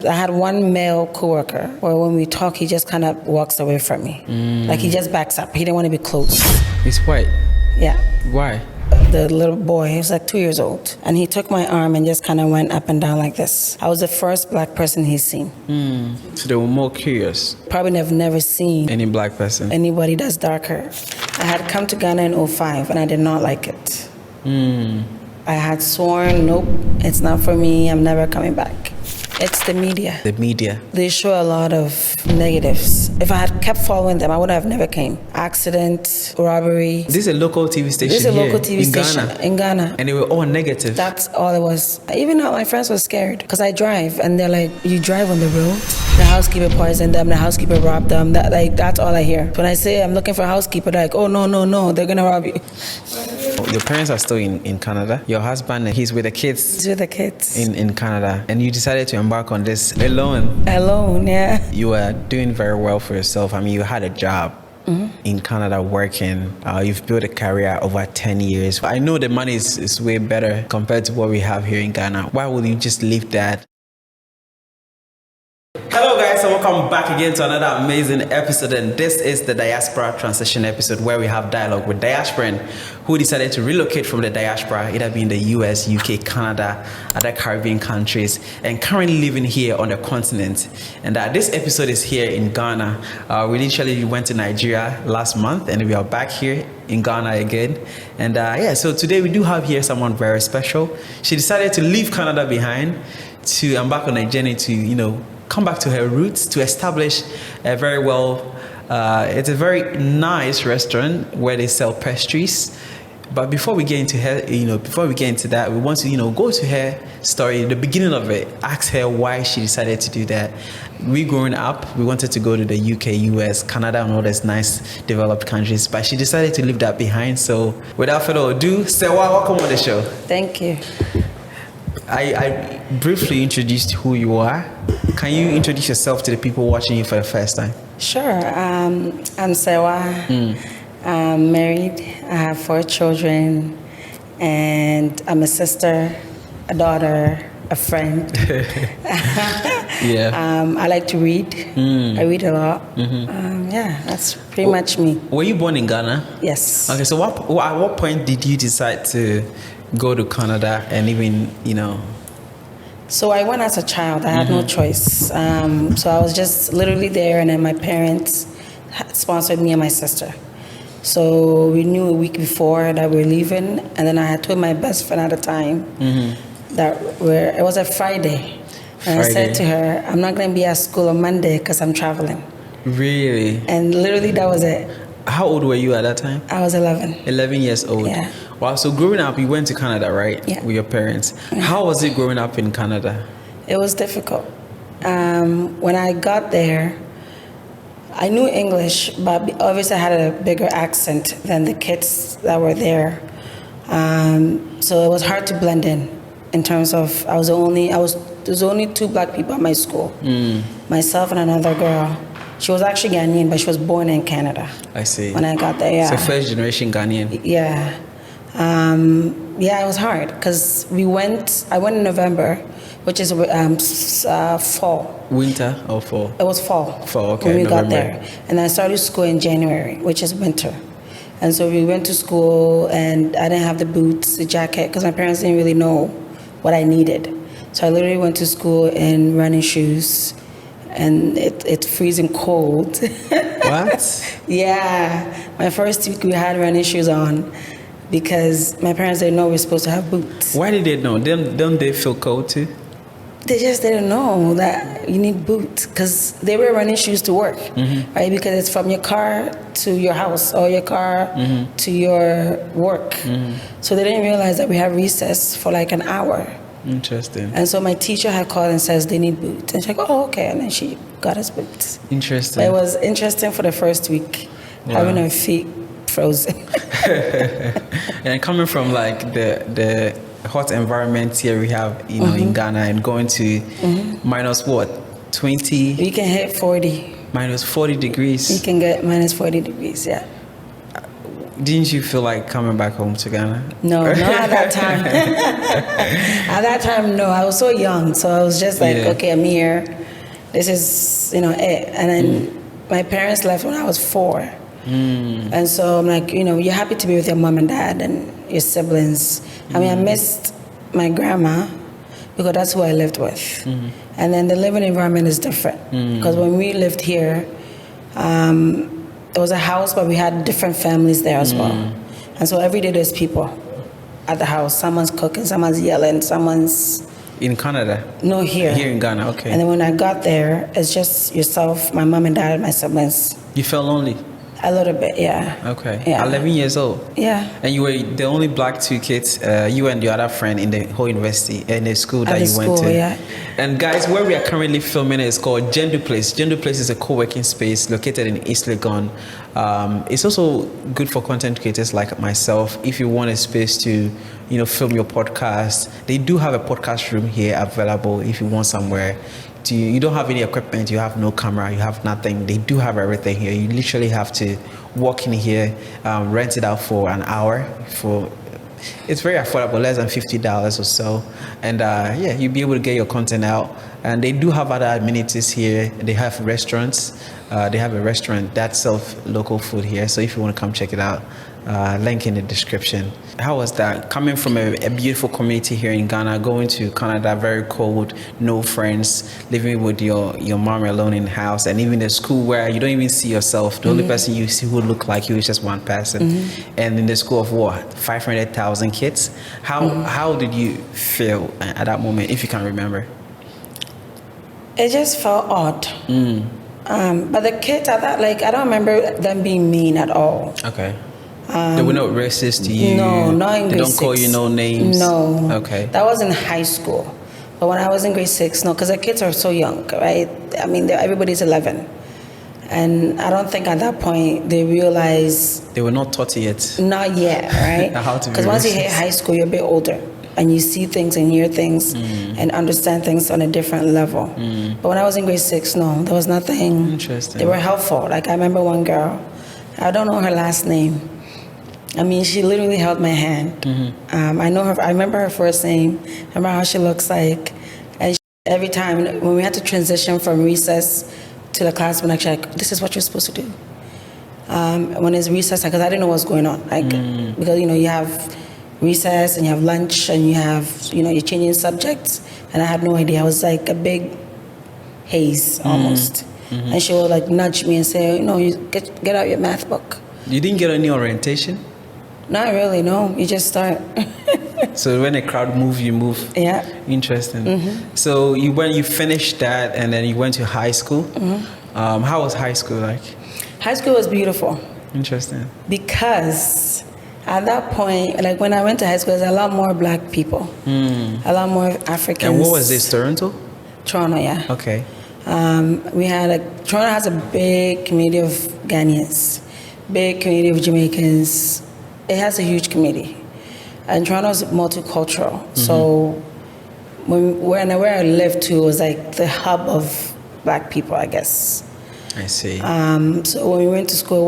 I had one male coworker where when we talk, he just kind of walks away from me. Like he just backs up. He didn't want to be close. He's white? Yeah. Why? The little boy, he was like 2 years old. And he took my arm and just kind of went up and down like this. I was the first black person he's seen. So they were more curious? Probably never seen Any black person? anybody that's darker. I had come to Ghana in 2005 and I did not like it. I had sworn, nope, it's not for me. I'm never coming back. It's the media. The media. They show a lot of negatives. If I had kept following them, I would have never came. Accident, robbery. This is a local TV station. This is a here local TV in station Ghana. in Ghana. And they were all negative. That's all it was. Even though my friends were scared because I drive and they're like, you drive on the road? The housekeeper poisoned them, the housekeeper robbed them. That's all I hear. When I say I'm looking for a housekeeper, they're like, oh, no, they're going to rob you. Your parents are still in Canada. Your husband, he's with the kids. He's with the kids. In Canada. And you decided to embark on this alone. Alone, yeah. You were doing very well for yourself. I mean, you had a job in Canada working. You've built a career over 10 years. I know the money is way better compared to what we have here in Ghana. Why would you just leave that? Hello guys, and welcome back again to another amazing episode, and this is the Diaspora Transition episode where we have dialogue with diasporan who decided to relocate from the diaspora, either being the US, UK, Canada, other Caribbean countries, and currently living here on the continent. And this episode is here in Ghana. We literally went to Nigeria last month and we are back here in Ghana again. And so today we do have here someone very special. She decided to leave Canada behind to embark on a journey to, come back to her roots, to establish a very it's a very nice restaurant where they sell pastries. But before we get into her, that, we want to, go to her story, the beginning of it, ask her why she decided to do that. We growing up, we wanted to go to the UK, US, Canada, and all those nice developed countries, but she decided to leave that behind. So without further ado, Sewa, welcome on the show. Thank you. I briefly introduced who you are. Can you introduce yourself to the people watching you for the first time? Sure. I'm Sewa. I'm married. I have 4 children. And I'm a sister, a daughter, a friend. Yeah. I like to read. I read a lot. That's pretty much me. Were you born in Ghana? Yes. Okay, so at what point did you decide to go to Canada and even, So I went as a child. I had no choice. So I was just literally there, and then my parents sponsored me and my sister. So we knew a week before that we were leaving, and then I had told my best friend at the time that it was a Friday. And I said to her, I'm not going to be at school on Monday because I'm traveling. Really? And literally that was it. How old were you at that time? I was 11. 11 years old. Yeah. Wow, so growing up, you went to Canada, right? Yeah. With your parents. How was it growing up in Canada? It was difficult. When I got there, I knew English, but obviously I had a bigger accent than the kids that were there. So it was hard to blend in terms of there's only 2 black people at my school. Myself and another girl. She was actually Ghanaian, but she was born in Canada. I see. When I got there, yeah. So first generation Ghanaian. Yeah. It was hard because I went in November, which is fall. Winter or fall? It was fall. Fall, okay. When we November. got there. And I started school in January, which is winter. And so we went to school, and I didn't have the boots, the jacket, because my parents didn't really know what I needed. So I literally went to school in running shoes, and it's freezing cold. What? Yeah. My first week we had running shoes on because my parents didn't know we were supposed to have boots. Why did they know? Don't they feel cold too? They just didn't know that you need boots because they were running shoes to work, right? Because it's from your car to your house or your car to your work. So they didn't realize that we have recess for like an hour. Interesting. And so my teacher had called and says they need boots. And she's like, oh, okay. And then she got us boots. Interesting. But it was interesting for the first week, having our feet frozen. And coming from like the hot environment here we have, in Ghana, and going to minus what, 20? You can hit 40. Minus 40 degrees. You can get minus 40 degrees, yeah. Didn't you feel like coming back home to Ghana? No, not at that time. At that time, no. I was so young, so I was just like, okay, I'm here. This is, it. And then my parents left when I was 4. And so I'm like, you're happy to be with your mom and dad and your siblings. I mean, I missed my grandma because that's who I lived with. And then the living environment is different because when we lived here, it was a house, but we had different families there as well. And so every day there's people at the house. Someone's cooking, someone's yelling, someone's... In Canada? No, here. Here in Ghana, okay. And then when I got there, it's just yourself, my mom and dad, and my siblings. You felt lonely? A little bit, yeah. Okay. Yeah. 11 years old? Yeah. And you were the only black 2 kids, you and your other friend in the whole university, in the school that you went to. Yeah. And guys, where we are currently filming is called Gender Place. Gender Place is a co-working space located in East Legon. It's also good for content creators like myself. If you want a space to, film your podcast, they do have a podcast room here available if you want somewhere. You don't have any equipment, you have no camera, you have nothing. They do have everything here. You literally have to walk in here, rent it out for an hour. It's very affordable, less than $50 or so. And you'll be able to get your content out. And they do have other amenities here. They have restaurants. They have a restaurant that sells local food here. So if you want to come check it out, link in the description. How was that? Coming from a beautiful community here in Ghana, going to Canada, very cold, no friends, living with your mom alone in the house, and even the school where you don't even see yourself. The only person you see who look like you is just one person. And in the school of what? 500,000 kids? How did you feel at that moment, if you can remember? It just felt odd. But the kids, I don't remember them being mean at all. Okay. They were not racist to you? No, not in grade 6. They don't call you no names? No. Okay. That was in high school. But when I was in grade 6, no, because the kids are so young, right? I mean, everybody's 11. And I don't think at that point they realized... They were not taught yet? Not yet, right? How to be Because once you hit high school, you're a bit older. And you see things and hear things and understand things on a different level. But when I was in grade 6, no, there was nothing. Interesting. They were helpful. Like, I remember one girl, I don't know her last name. I mean, she literally held my hand. I know her. I remember her first name. I remember how she looks like. And every time when we had to transition from recess to the class, when she's like, "This is what you're supposed to do." When it's recess, because I didn't know what's going on. Because you have recess and you have lunch and you have you're changing subjects, and I had no idea. I was like a big haze almost. And she would like nudge me and say, you get out your math book. You didn't get any orientation? Not really, no. You just start. So when a crowd moves, you move. Yeah. Interesting. So you finished that and then you went to high school. How was high school like? High school was beautiful. Interesting. Because at that point, like when I went to high school, there's a lot more black people. A lot more Africans. And what was this, Toronto? Toronto, yeah. Okay. Toronto has a big community of Ghanaians, big community of Jamaicans. It has a huge community. And Toronto is multicultural. So where I lived to was like the hub of black people, I guess. I see. So when we went to school, it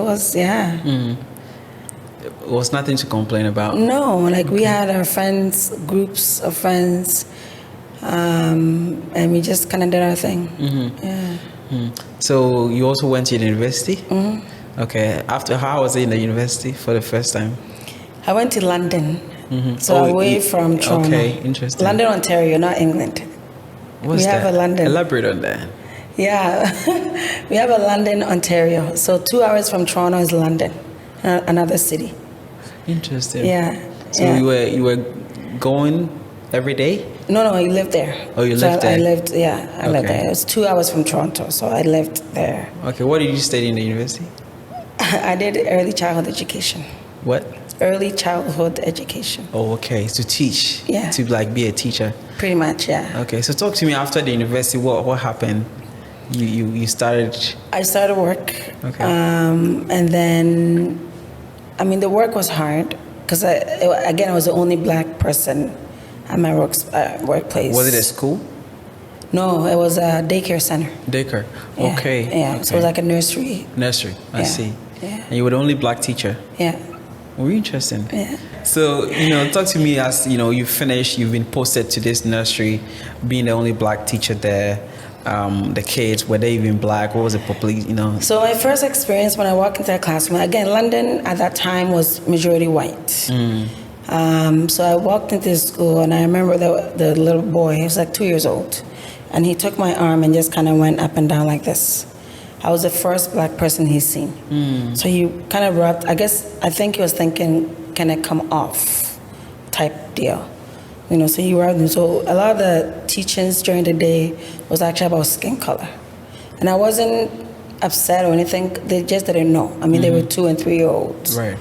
was. It was nothing to complain about? No, we had our friends, groups of friends, and we just kind of did our thing. So you also went to university? Okay. How was it in the university for the first time? I went to London, so away from Toronto. Okay, interesting. London, Ontario, not England. What's that? Have a London. Elaborate on that. Yeah, we have a London, Ontario. So 2 hours from Toronto is London, another city. Interesting. Yeah. So you were going every day? No, I lived there. Oh, you lived there? I lived there. It was 2 hours from Toronto, so I lived there. Okay, what did you study in the university? I did early childhood education. What? Early childhood education. Oh, okay. To teach? Yeah. To be a teacher? Pretty much, yeah. Okay, so talk to me after the university. What happened? You started? I started work. Okay. And then, the work was hard because I was the only black person at my workplace. Was it a school? No, it was a daycare center. Daycare. Yeah. Okay. Yeah. Okay. So it was like a nursery. Nursery. I see. Yeah. And you were the only black teacher. Yeah. Very interesting. Yeah. So, talk to me as, you finished, you've been posted to this nursery, being the only black teacher there. The kids, were they even black? What was the population, So my first experience when I walked into a classroom, again, London at that time was majority white. So I walked into the school and I remember the little boy, he was like 2 years old. And he took my arm and just kind of went up and down like this. I was the first black person he's seen. So he kind of rubbed, I think he was thinking, can it come off type deal. So he rubbed me. So a lot of the teachings during the day was actually about skin color. And I wasn't upset or anything, they just didn't know. I mean, they were 2 and 3 year olds. Right.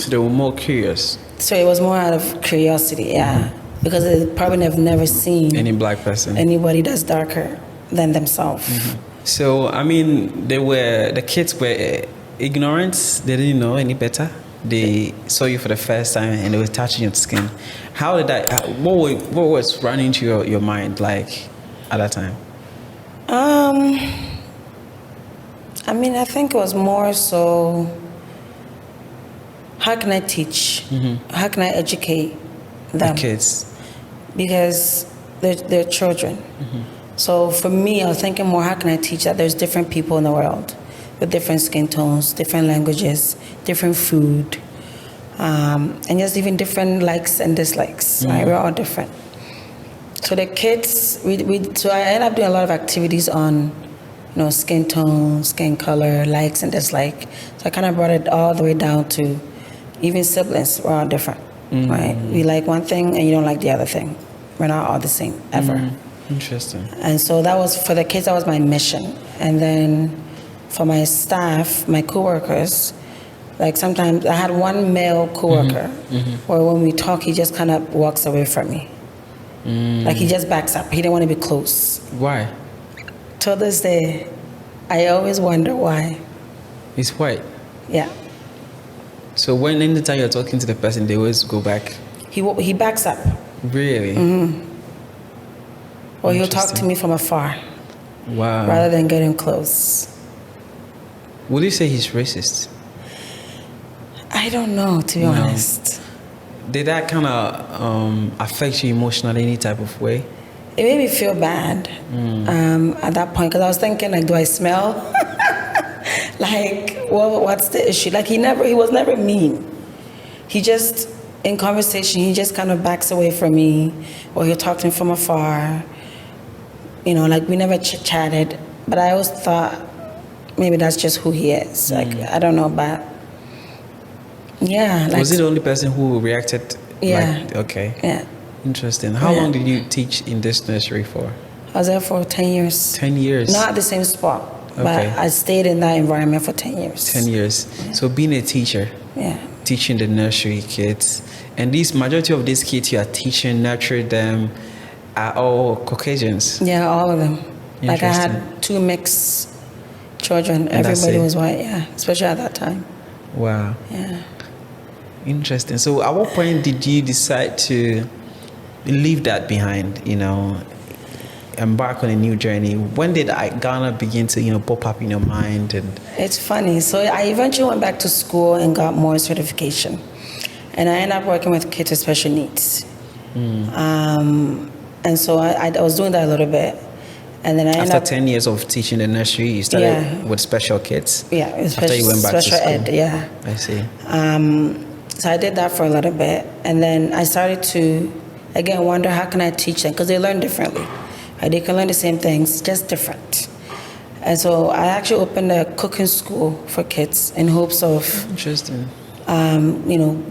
So they were more curious. So it was more out of curiosity, yeah. Because they probably have never seen any black person, anybody that's darker than themselves. So, I mean, the kids were ignorant. They didn't know any better. They saw you for the first time and they were touching your skin. How did that, what was running into your mind like at that time? I mean, I think it was more so, how can I teach? How can I educate them? The kids. Because they're children. So for me, I was thinking more, how can I teach that there's different people in the world with different skin tones, different languages, different food, and just even different likes and dislikes. Right? We're all different. So the kids, so I ended up doing a lot of activities on, skin tone, skin color, likes and dislike. So I kind of brought it all the way down to even siblings. We're all different, right? We like one thing and you don't like the other thing. We're not all the same ever. Interesting. And so that was, for the kids, that was my mission. And then for my staff, my coworkers, like sometimes I had one male coworker where when we talk, he just kind of walks away from me. Like he just backs up. He didn't want to be close. Why? Till this day, I always wonder why. He's white. Yeah. So when anytime you're talking to the person, they always go back. He backs up. Really? Or he'll talk to me from afar. Wow. Rather than getting close. Would you say he's racist? I don't know, to be honest. Did that kind of affect you emotionally in any type of way? It made me feel bad at that point, because I was thinking, like, do I smell? Like, what's the issue? Like, he was never mean. He just, in conversation, he just kind of backs away from me, or he'll talk to me from afar. Like, we never chatted, but I always thought maybe that's just who he is. Like, I don't know, but yeah. Like, was he the only person who reacted? Yeah. Okay. Yeah. Interesting. How long did you teach in this nursery for? I was there for 10 years. 10 years? Not at the same spot, but Okay. I stayed in that environment for 10 years. 10 years. Yeah. So being a teacher, teaching the nursery kids, and majority of these kids you are teaching, nurture them, are all Caucasians. Yeah, all of them. Like, I had 2 mixed children. And everybody was white, yeah, especially at that time. Wow. Yeah. Interesting. So at what point did you decide to leave that behind, embark on a new journey? When did Ghana begin to, pop up in your mind? And it's funny. So I eventually went back to school and got more certification. And I ended up working with kids with special needs. And so I was doing that a little bit. And then after 10 years of teaching the nursery, you started with special kids? Yeah, after you went back to school. Special ed, yeah. I see. So I did that for a little bit. And then I started to, again, wonder how can I teach them? Because they learn differently. They can learn the same things, just different. And so I actually opened a cooking school for kids in hopes of, interesting,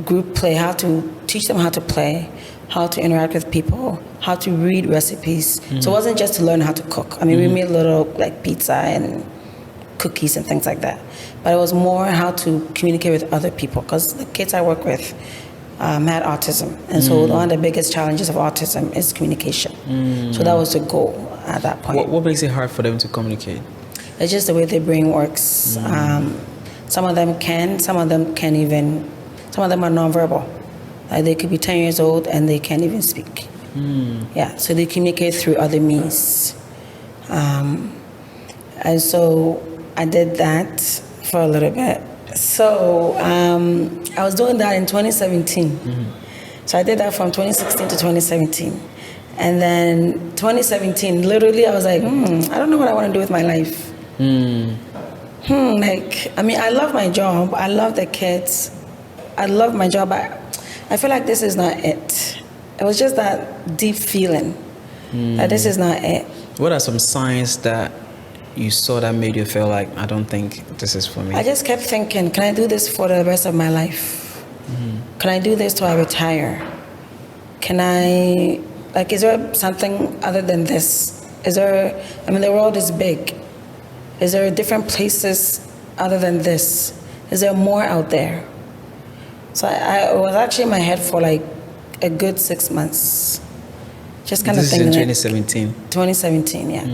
group play, how to teach them how to play, how to interact with people, how to read recipes. So it wasn't just to learn how to cook. I mean, we made little like pizza and cookies and things like that. But it was more how to communicate with other people, because the kids I work with had autism. And so one of the biggest challenges of autism is communication. So that was the goal at that point. What makes it hard for them to communicate? It's just the way their brain works. Some of them can, some of them can't even, some of them are nonverbal. They could be 10 years old and they can't even speak. Yeah, so they communicate through other means. And so I did that. for a little bit. So I was doing that in 2017. So I did that from 2016 to 2017. And then 2017, literally, I was like, I don't know what I want to do with my life. Like, I mean, I love my job. I love the kids. I love my job. I feel like this is not it. It was just that deep feeling that this is not it. What are some signs that you saw that made you feel like, I don't think this is for me? I just kept thinking, can I do this for the rest of my life? Can I do this till I retire? Can I, like, is there something other than this? Is there, I mean, the world is big. Is there different places other than this? Is there more out there? So I was actually in my head for like a good 6 months. Just kind of This is in thinking. 2017. 2017, yeah.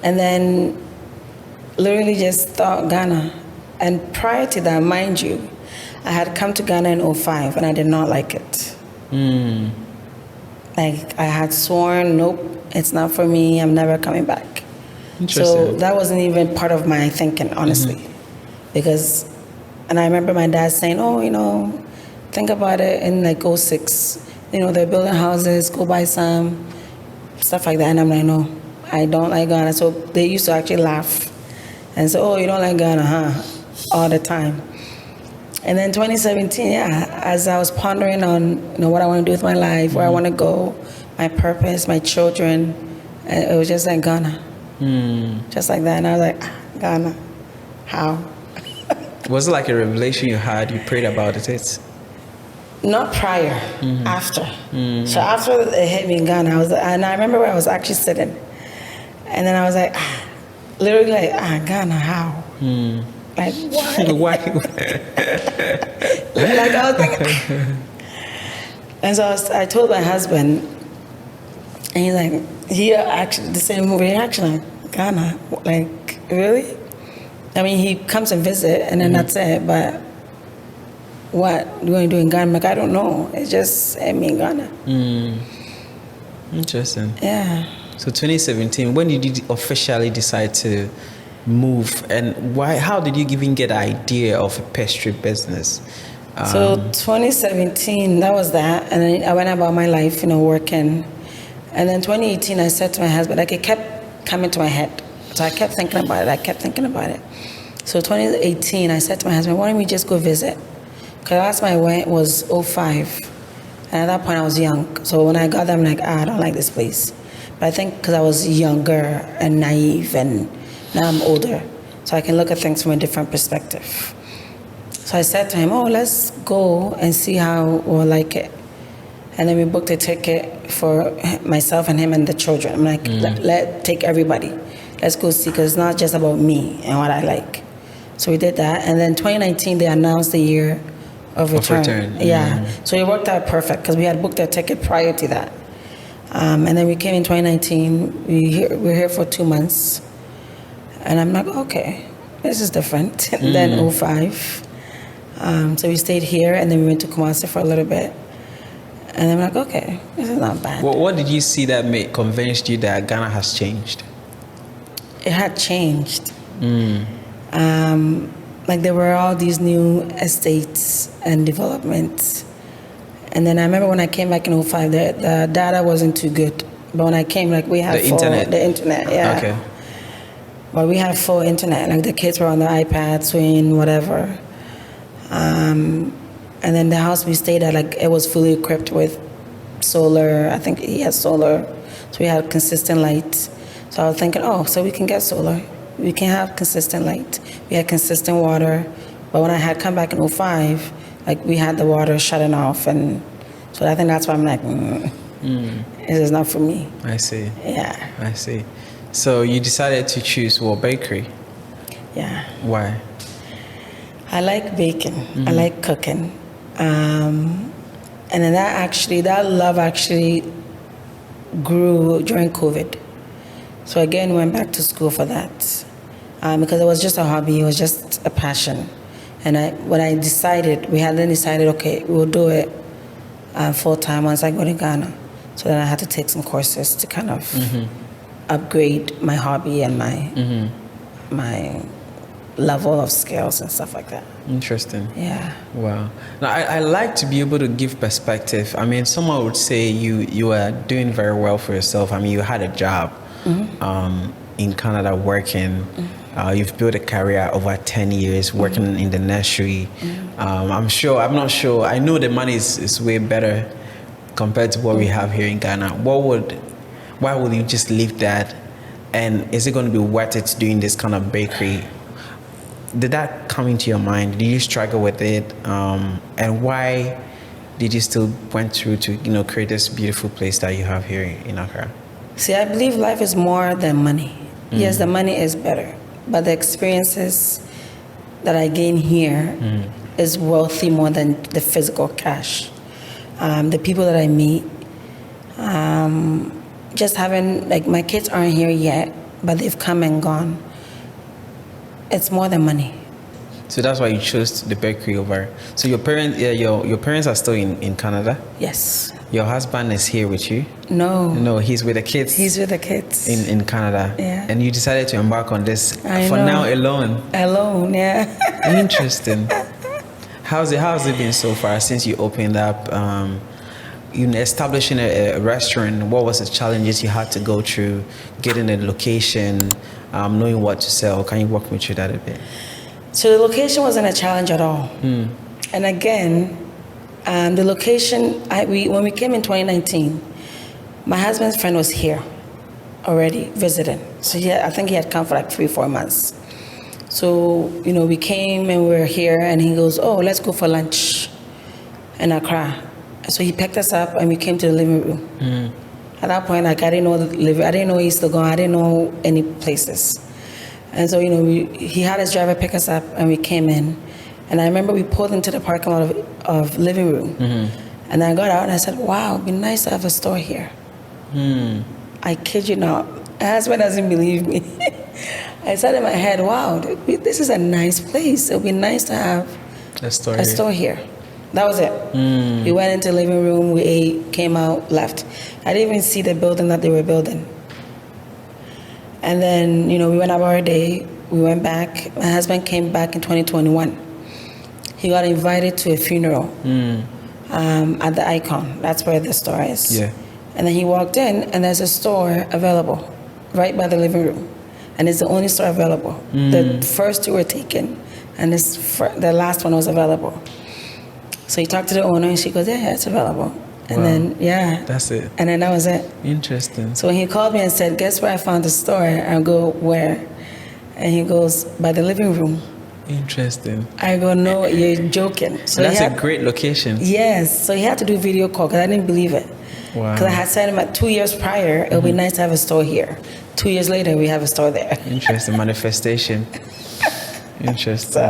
And then literally just thought Ghana. And prior to that, mind you, I had come to Ghana in 2005 and I did not like it. Like, I had sworn, nope, it's not for me, I'm never coming back. So that wasn't even part of my thinking, honestly. Because, and I remember my dad saying, oh, you know, think about it in like 2006. You know, they're building houses, go buy some, stuff like that. And I'm like, no, I don't like Ghana. So they used to actually laugh and say, oh, you don't like Ghana, huh? All the time. And then 2017, yeah, as I was pondering on, you know, what I want to do with my life, where I want to go, my purpose, my children, it was just like Ghana. Just like that. And I was like, Ghana, how? Was it like a revelation you had, you prayed about it? Not prior, after. So after it hit me in Ghana, and I remember where I was actually sitting. And then I was like, literally like, Ghana, how? Like, what? Why? Like, I was thinking. And so I told my husband, and he's like, he actually, the same reaction, like, Ghana, like, really? I mean, he comes and visit, and then that's it, but what you going to do in Ghana? I'm like, I don't know. It's just me in Ghana. Interesting. Yeah. So 2017, when did you officially decide to move, and why? How did you even get the idea of a pastry business? So 2017, that was that, and then I went about my life, you know, working. And then 2018, I said to my husband, like, it kept coming to my head. So I kept thinking about it. So 2018, I said to my husband, why don't we just go visit? Because last time I went was 2005. And at that point, I was young. So when I got there, I'm like, I don't like this place. But I think because I was younger and naive, and now I'm older, so I can look at things from a different perspective. So I said to him, oh, let's go and see how we'll like it. And then we booked a ticket for myself and him and the children. I'm like, let take everybody. Let's go see, because it's not just about me and what I like. So we did that. And then 2019, they announced the year of return. Yeah. So it worked out perfect because we had booked a ticket prior to that. And then we came in 2019. We're here for 2 months. And I'm like, okay, this is different than 2005. So we stayed here, and then we went to Kumasi for a little bit. And I'm like, okay, this is not bad. Well, what did you see that convinced you that Ghana has changed? It had changed. Like, there were all these new estates and developments. And then I remember when I came back in 2005, the data wasn't too good. But when I came, like, we had the internet, yeah. Okay. But we had full internet. Like, the kids were on the iPad, swinging, whatever. And then the house we stayed at, like, it was fully equipped with solar. I think he had solar. So we had consistent light. So I was thinking, oh, so we can get solar. We can have consistent light. We had consistent water. But when I had come back in 2005, like, we had the water shutting off. And so I think that's why I'm like, this is not for me. I see. Yeah. I see. So you decided to choose bakery. Yeah. Why? I like baking. I like cooking. And then that love actually grew during COVID. So again, went back to school for that. Because it was just a hobby, it was just a passion. And when I decided, we had then decided, okay, we'll do it full time once I go to Ghana. So then I had to take some courses to kind of upgrade my hobby and my level of skills and stuff like that. Interesting. Yeah. Wow. Now, I like to be able to give perspective. I mean, someone would say you are doing very well for yourself. I mean, you had a job in Canada working. You've built a career over 10 years working in the nursery. I'm not sure. I know the money is way better compared to what we have here in Ghana. Why would you just leave that? And is it going to be worth it doing this kind of bakery? Did that come into your mind? Did you struggle with it? And why did you still went through to create this beautiful place that you have here in Accra? See, I believe life is more than money. Yes, the money is better, but the experiences that I gain here is wealthy more than the physical cash. The people that I meet, just having, like, my kids aren't here yet, but they've come and gone. It's more than money. So that's why you chose the bakery over. So your parents, your parents are still in Canada? Yes. Your husband is here with you? No, he's with the kids. he's with the kids. In Canada. Yeah. And you decided to embark on this I for know. now alone. Alone, yeah. Interesting. How's it been so far since you opened up? Establishing a restaurant, what was the challenges you had to go through, getting a location, knowing what to sell? Can you walk me through that a bit? So the location wasn't a challenge at all. And again, the location, when we came in 2019, my husband's friend was here already visiting. So I think he had come for like 3-4 months. So, we came and we were here, and he goes, "Oh, let's go for lunch in Accra." So he picked us up and we came to the living room. At that point, like, I didn't know East Legon, I didn't know any places. And so, he had his driver pick us up and we came in. And I remember we pulled into the parking lot of living room. And I got out and I said, "Wow, it'd be nice to have a store here." I kid you not. My husband doesn't believe me. I said in my head, "Wow, this is a nice place. It would be nice to have a store here." That was it. We went into the living room, we ate, came out, left. I didn't even see the building that they were building. And then, we went about our day, we went back. My husband came back in 2021. He got invited to a funeral at the Icon. That's where the store is. Yeah. And then he walked in, and there's a store available right by the living room. And it's the only store available. The first two were taken, and the last one was available. So he talked to the owner, and she goes, "Yeah, it's available." And then, That's it. And then that was it. Interesting. So when he called me and said, "Guess where I found the store?" I go, "Where?" And he goes, "By the living room." Interesting. I go, "No, you're joking." So That's a great location. Yes. So he had to do video call because I didn't believe it. Wow. Because I had said him 2 years prior, it would be nice to have a store here. 2 years later, we have a store there. Interesting manifestation. Interesting.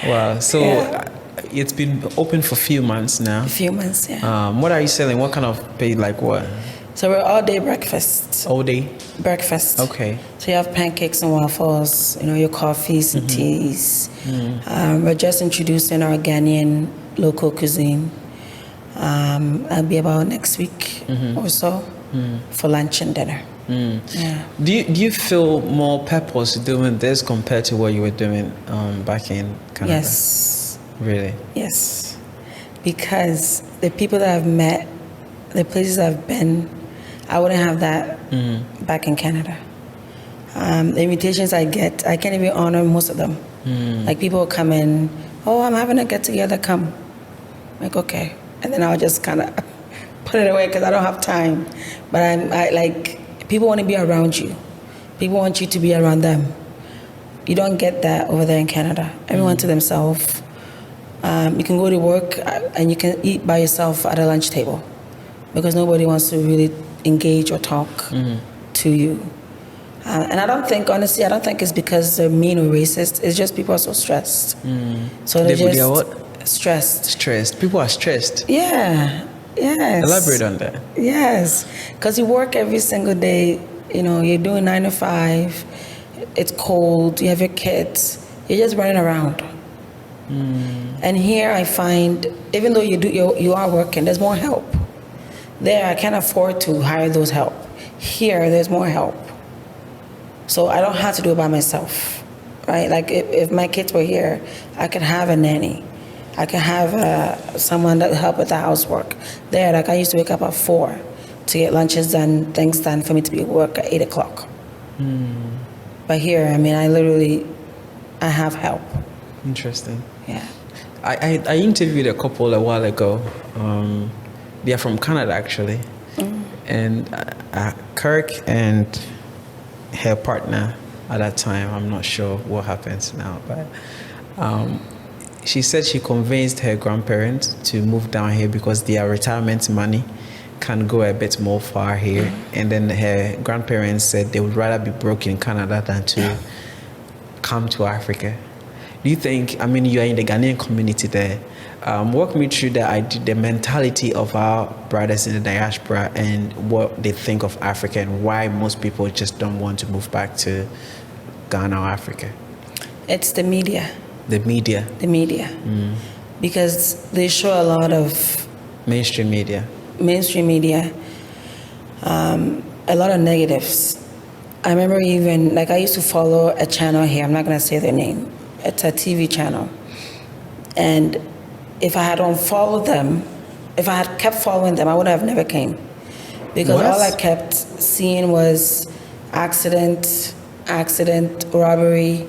Wow. So it's been open for a few months now. A few months, yeah. What are you selling? What kind of pay? Like what? So we're all day breakfast. All day? Breakfast. Okay. So you have pancakes and waffles, your coffees and teas. We're just introducing our Ghanaian local cuisine. I'll be about next week or so for lunch and dinner. Yeah. Do you feel more purpose doing this compared to what you were doing back in Canada? Yes. Really? Yes. Because the people that I've met, the places I've been, I wouldn't have that back in Canada. The invitations I get, I can't even honor most of them. Like, people will come in, "Oh, I'm having a get together, come." I'm like, okay. And then I'll just kind of put it away because I don't have time. But I like, people want to be around you. People want you to be around them. You don't get that over there in Canada. Everyone to themselves. You can go to work and you can eat by yourself at a lunch table because nobody wants to really engage or talk to you. And I don't think, honestly, it's because they're mean or racist. It's just people are so stressed. So they're just what? Stressed. Stressed. People are stressed. Yeah. Yes. Elaborate on that. Yes. Because you work every single day. You're doing 9 to 5. It's cold. You have your kids. You're just running around. And here I find, even though you are working, there's more help. There, I can't afford to hire those help. Here, there's more help. So I don't have to do it by myself. right? Like if my kids were here, I could have a nanny. I could have someone that help with the housework. There, like I used to wake up at 4 to get lunches done, things done for me to be at work at 8 o'clock. But here, I mean, I have help. Interesting. Yeah. I interviewed a couple a while ago. They are from Canada, actually. And Kirk and her partner at that time, I'm not sure what happens now, but she said she convinced her grandparents to move down here because their retirement money can go a bit more far here. And then her grandparents said they would rather be broke in Canada than to come to Africa. Do you think, I mean, you are in the Ghanaian community there. Walk me through the mentality of our brothers in the diaspora and what they think of Africa and why most people just don't want to move back to Ghana or Africa. It's the media. The media. The media. Because they show a lot of... Mainstream media. A lot of negatives. I remember even, like I used to follow a channel here, I'm not going to say their name. It's a TV channel. And if I had unfollowed them, if I had kept following them, I would have never came. Because all I kept seeing was accident, robbery.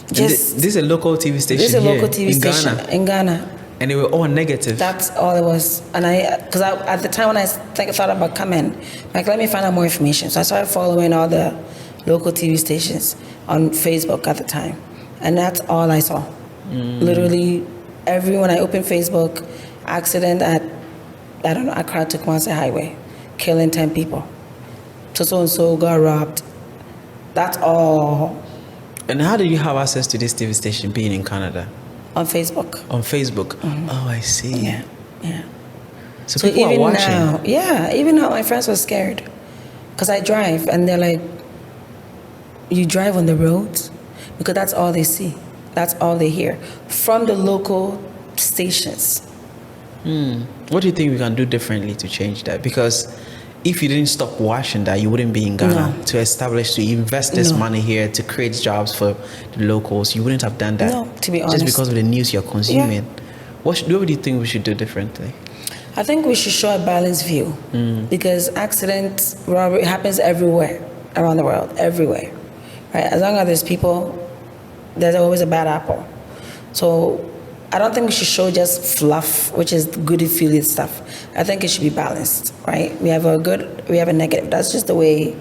This is a local TV station. This is a here local TV station in Ghana. And they were all negative. That's all it was. And because at the time when I thought about coming, like, let me find out more information. So I started following all the local TV stations on Facebook at the time. And that's all I saw. Literally, when I opened Facebook, accident at, I don't know, Accra to Kumasi Highway, killing 10 people. So got robbed. That's all. And how did you have access to this TV station being in Canada? On Facebook. On Facebook? Oh, I see. Yeah. So people are watching. Even now, my friends were scared. Because I drive, and they're like, you drive on the roads? Because that's all they see. That's all they hear. From the local stations. What do you think we can do differently to change that? Because if you didn't stop watching that, you wouldn't be in Ghana to invest this money here, to create jobs for the locals. You wouldn't have done that. No, to be honest. Just because of the news you're consuming. What do you think we should do differently? I think we should show a balanced view. Because accidents, robbery happens everywhere around the world, everywhere. Right? As long as there's people, there's always a bad apple. So I don't think we should show just fluff, which is goody-feely stuff. I think it should be balanced, right? We have a good, we have a negative. That's just the way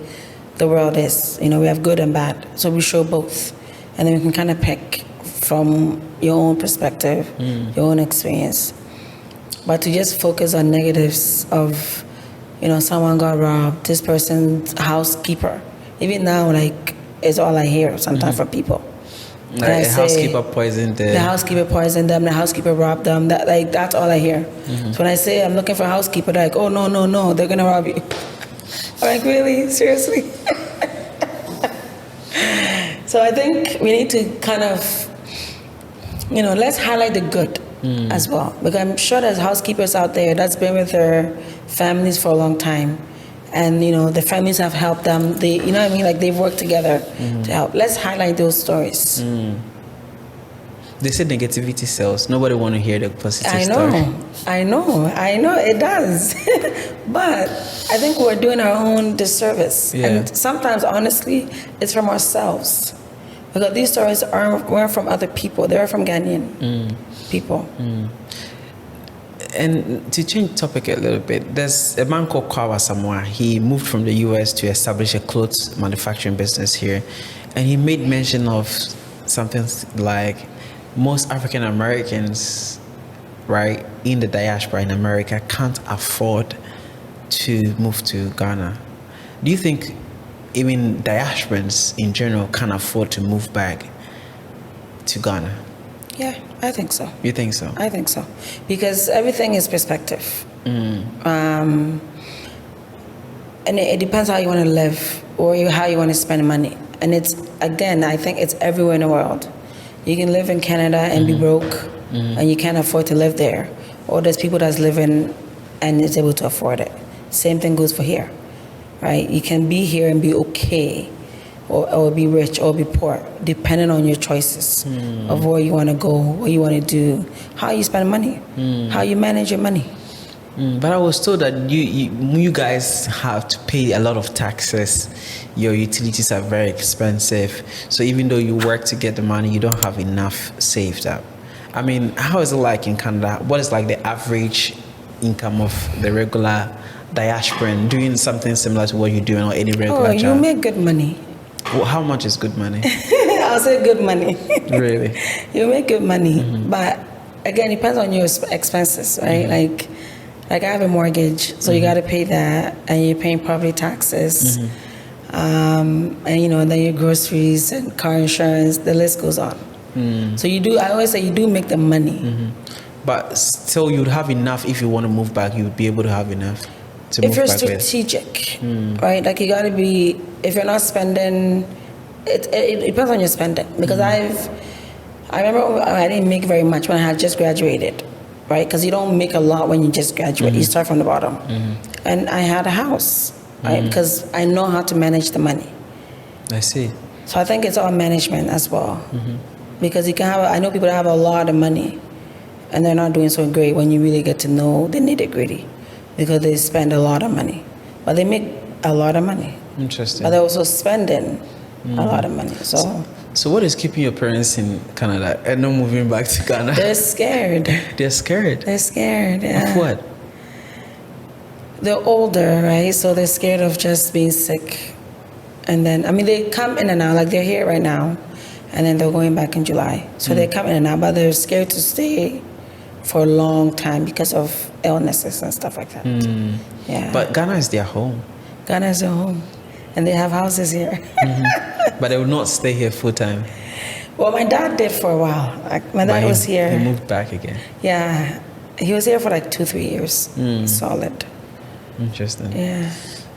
the world is. You know, we have good and bad. So we show both. And then we can kind of pick from your own perspective, your own experience. But to just focus on negatives of, you know, someone got robbed, this person's housekeeper. Even now, like, it's all I hear sometimes from people. Like the housekeeper poisoned them. The housekeeper poisoned them, the housekeeper robbed them. That's all I hear. So when I say I'm looking for a housekeeper, they're like, oh, no, they're going to rob you. I'm like, really? Seriously? So I think we need to kind of, you know, let's highlight the good as well. Because I'm sure there's housekeepers out there that's been with their families for a long time. And, you know, the families have helped them. They, you know what I mean? Like, they've worked together to help. Let's highlight those stories. They say negativity sells. Nobody want to hear the positive story. I know. It does. But I think we're doing our own disservice. Yeah. And sometimes, honestly, it's from ourselves. Because these stories weren't from other people. They were from Ghanaian people. And to change topic a little bit, there's a man called Kwawa Samoa. He moved from the US to establish a clothes manufacturing business here. And he made mention of something like most African Americans, right, in the diaspora in America can't afford to move to Ghana. Do you think even diasporans in general can afford to move back to Ghana? Yeah, I think so. You think so? I think so. Because everything is perspective. And it depends how you want to live or how you want to spend money. And it's, again, I think it's everywhere in the world. You can live in Canada and be broke and you can't afford to live there. Or there's people that's living and is able to afford it. Same thing goes for here, right? You can be here and be okay or be rich or be poor, depending on your choices of where you want to go, what you want to do, how you spend money, how you manage your money. But I was told that you guys have to pay a lot of taxes. Your utilities are very expensive. So even though you work to get the money, you don't have enough saved up. I mean, how is it like in Canada? What is like the average income of the regular diasporan doing something similar to what you're doing or any regular job? You make good money. Well, how much is good money? I'll say good money. Really? You make good money, but again, it depends on your expenses, right? Like I have a mortgage, so you got to pay that, and you're paying property taxes, and then your groceries and car insurance. The list goes on. So you do. I always say you do make the money, but still, you'd have enough if you want to move back. You would be able to have enough to move if you're back strategic, right? Like you got to be. If you're not spending, it depends on your spending. Because I remember I didn't make very much when I had just graduated. Right, because you don't make a lot when you just graduate. You start from the bottom, and I had a house, right? Because I know how to manage the money. I see. So I think it's all management as well, because you can have. I know people that have a lot of money, and they're not doing so great when you really get to know the nitty-gritty, because they spend a lot of money, but they make a lot of money. Interesting. But they're also spending a lot of money. So what is keeping your parents in Canada and not moving back to Ghana? They're scared. They're scared? They're scared, yeah. Of what? They're older, right? So they're scared of just being sick. And then, I mean, they come in and out, like they're here right now, and then they're going back in July. So they come in and out, but they're scared to stay for a long time because of illnesses and stuff like that. Yeah. But Ghana is their home. Ghana is their home. And they have houses here. But they will not stay here full time. Well, my dad did for a while. Like, my dad was here. He moved back again. Yeah. He was here for like 2-3 years. Solid. Interesting. Yeah.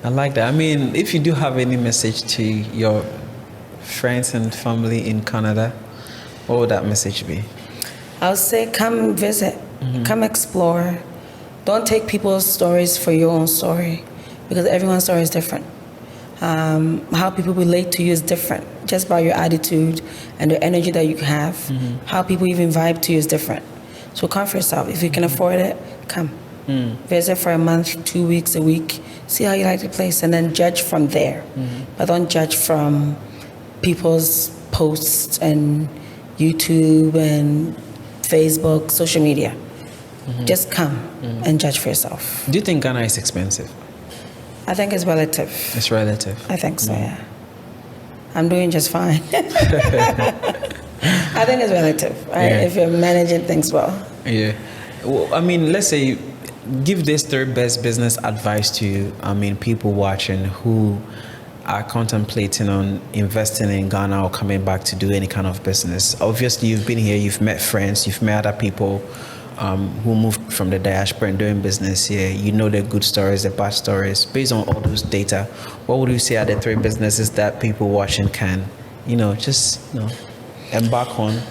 I like that. I mean, if you do have any message to your friends and family in Canada, what would that message be? I would say come visit. Come explore. Don't take people's stories for your own story, because everyone's story is different. How people relate to you is different, just by your attitude and the energy that you have. How people even vibe to you is different. So come for yourself. If you can afford it, come. Visit for a month, 2 weeks, a week. See how you like the place, and then judge from there. But don't judge from people's posts and YouTube and Facebook, social media. Just come and judge for yourself. Do you think Ghana is expensive? I think it's relative. It's relative. I think so, yeah. I'm doing just fine. I think it's relative, right? Yeah. If you're managing things well. Yeah. Well, I mean, let's say, give this third best business advice to, people watching who are contemplating on investing in Ghana or coming back to do any kind of business. Obviously, you've been here, you've met friends, you've met other people who moved from the diaspora and doing business here. You know the good stories, the bad stories. Based on all those data, what would you say are the three businesses that people watching can, embark on?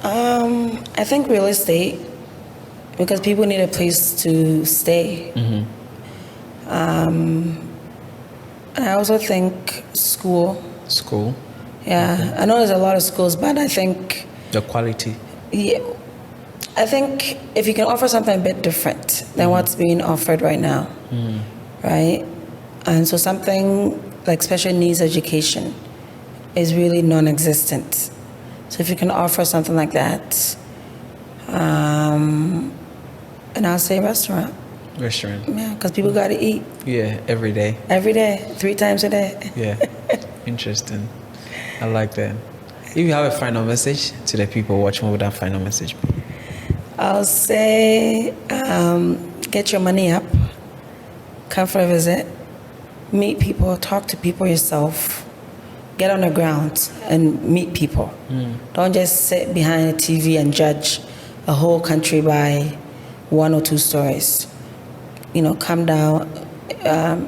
I think real estate, because people need a place to stay. I also think school. School? Yeah, I know there's a lot of schools, but I think... The quality? Yeah, I think if you can offer something a bit different than what's being offered right now, right? And so something like special needs education is really non-existent. So if you can offer something like that, and I'll say restaurant. Restaurant. Yeah, because people got to eat. Yeah, every day. Every day, 3 times a day. Yeah, interesting. I like that. If you have a final message to the people watching, what would that final message be? I'll say get your money up, come for a visit, meet people, talk to people yourself, get on the ground and meet people. Don't just sit behind a TV and judge a whole country by 1 or 2 stories. Come down,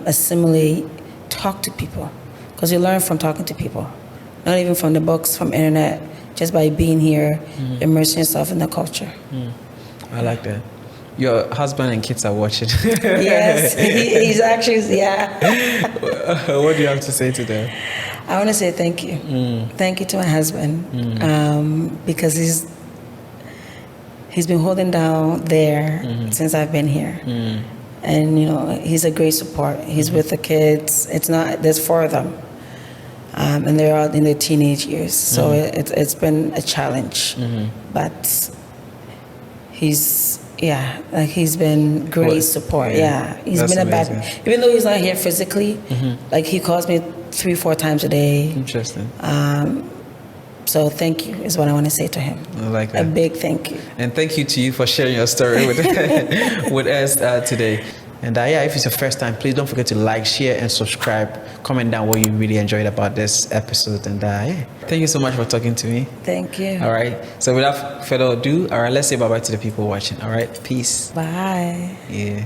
assimilate, talk to people, because you learn from talking to people, not even from the books, from internet, just by being here, immersing yourself in the culture. I like that. Your husband and kids are watching. Yes, he's actually, yeah. What do you have to say to them? I want to say thank you. Thank you to my husband, because he's been holding down there since I've been here. And, you know, he's a great support. He's with the kids. There's 4 of them. And they're all in their teenage years. So it's been a challenge. But he's been great support. Yeah. He's That's been amazing. even though he's not here physically, like he calls me 3-4 times a day. Interesting. So thank you is what I want to say to him. I like A that. big thank you. And thank you to you for sharing your story with with us today. And yeah, if it's your first time, please don't forget to like, share, and subscribe. Comment down what you really enjoyed about this episode. And yeah, thank you so much for talking to me. Thank you. All right. So without further ado, all right, let's say bye-bye to the people watching. All right. Peace. Bye. Yeah.